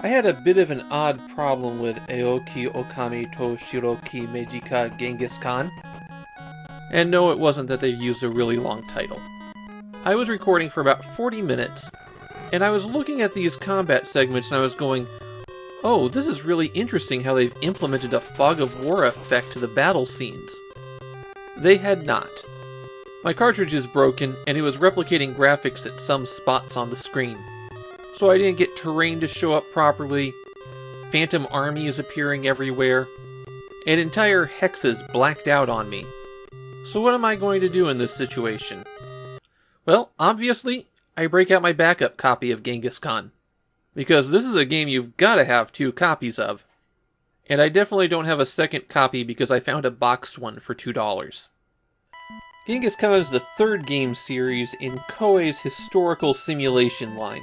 I had a bit of an odd problem with Aoki, Ookami to Shiroki, Mejika, Genghis Khan. And no, it wasn't that they used a really long title. I was recording for about 40 minutes, and I was looking at these combat segments and I was going, oh, this is really interesting how they've implemented a fog of war effect to the battle scenes. They had not. My cartridge is broken, and it was replicating graphics at some spots on the screen. So I didn't get terrain to show up properly, phantom armies appearing everywhere, and entire hexes blacked out on me. So what am I going to do in this situation? Well, obviously, I break out my backup copy of Genghis Khan. Because this is a game you've got to have 2 copies of. And I definitely don't have a second copy because I found a boxed one for $2. Genghis Khan is the 3rd game series in Koei's historical simulation line.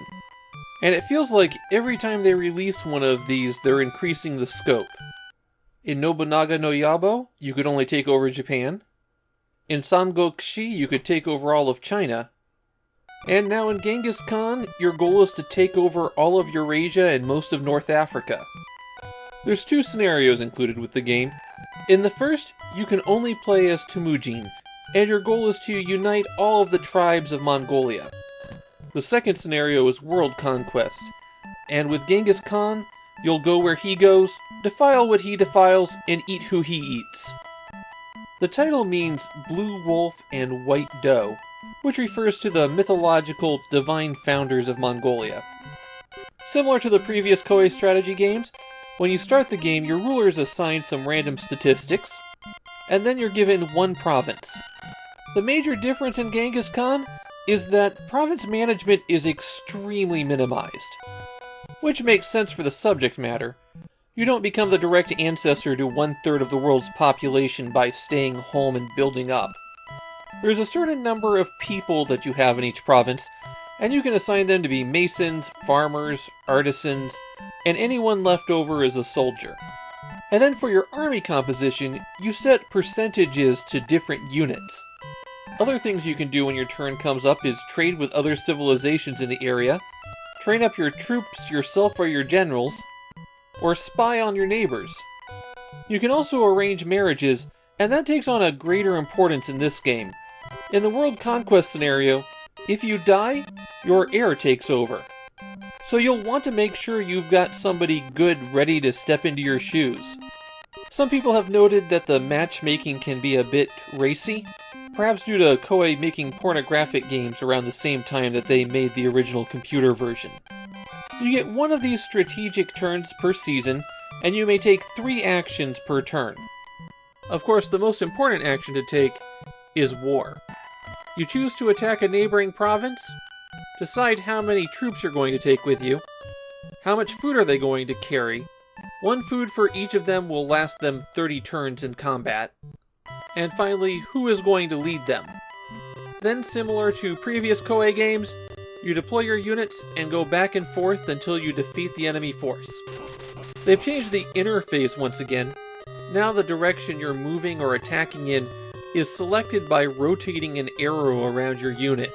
And it feels like every time they release one of these, they're increasing the scope. In Nobunaga no Yabo, you could only take over Japan. In Sangokushi, you could take over all of China. And now in Genghis Khan, your goal is to take over all of Eurasia and most of North Africa. There's 2 scenarios included with the game. In the first, you can only play as Temujin, and your goal is to unite all of the tribes of Mongolia. The second scenario is world conquest, and with Genghis Khan, you'll go where he goes, defile what he defiles, and eat who he eats. The title means Blue Wolf and White Doe, which refers to the mythological divine founders of Mongolia. Similar to the previous Koei strategy games, when you start the game, your ruler is assigned some random statistics, and then you're given 1 province. The major difference in Genghis Khan is that province management is extremely minimized. Which makes sense for the subject matter. You don't become the direct ancestor to 1/3 of the world's population by staying home and building up. There's a certain number of people that you have in each province, and you can assign them to be masons, farmers, artisans, and anyone left over is a soldier. And then for your army composition, you set percentages to different units. Other things you can do when your turn comes up is trade with other civilizations in the area, train up your troops yourself or your generals, or spy on your neighbors. You can also arrange marriages, and that takes on a greater importance in this game. In the world conquest scenario, if you die, your heir takes over. So you'll want to make sure you've got somebody good ready to step into your shoes. Some people have noted that the matchmaking can be a bit racy, perhaps due to Koei making pornographic games around the same time that they made the original computer version. You get 1 of these strategic turns per season, and you may take 3 actions per turn. Of course, the most important action to take is war. You choose to attack a neighboring province, decide how many troops you're going to take with you, how much food are they going to carry, 1 food for each of them will last them 30 turns in combat, and finally, who is going to lead them. Then, similar to previous Koei games, you deploy your units and go back and forth until you defeat the enemy force. They've changed the interface once again. Now the direction you're moving or attacking in is selected by rotating an arrow around your unit.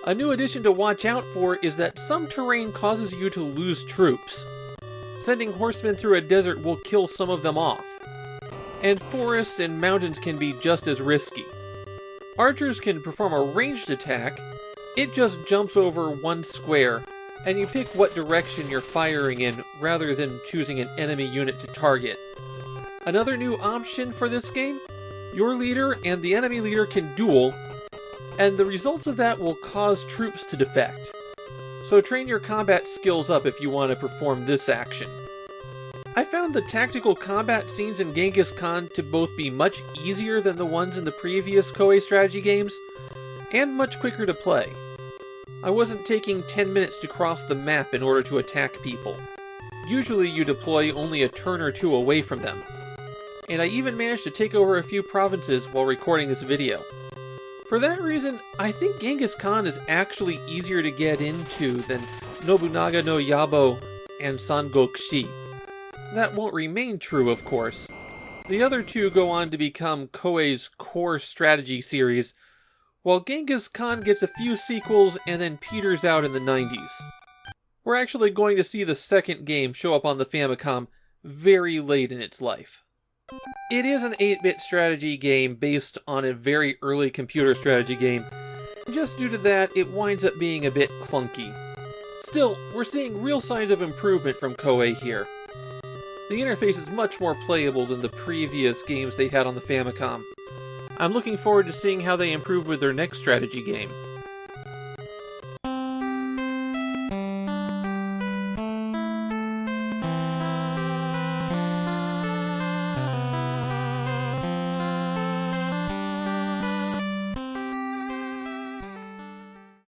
A new addition to watch out for is that some terrain causes you to lose troops. Sending horsemen through a desert will kill some of them off. And forests and mountains can be just as risky. Archers can perform a ranged attack. It just jumps over 1 square, and you pick what direction you're firing in rather than choosing an enemy unit to target. Another new option for this game, your leader and the enemy leader can duel, and the results of that will cause troops to defect. So train your combat skills up if you want to perform this action. I found the tactical combat scenes in Genghis Khan to both be much easier than the ones in the previous Koei strategy games, and much quicker to play. I wasn't taking 10 minutes to cross the map in order to attack people. Usually you deploy only a turn or 2 away from them. And I even managed to take over a few provinces while recording this video. For that reason, I think Genghis Khan is actually easier to get into than Nobunaga no Yabo and Sangokushi. That won't remain true, of course. The other 2 go on to become Koei's core strategy series, while Genghis Khan gets a few sequels and then peters out in the 90s. we're actually going to see the second game show up on the Famicom very late in its life. It is an 8-bit strategy game based on a very early computer strategy game, and just due to that, it winds up being a bit clunky. Still, we're seeing real signs of improvement from Koei here. The interface is much more playable than the previous games they had on the Famicom. I'm looking forward to seeing how they improve with their next strategy game.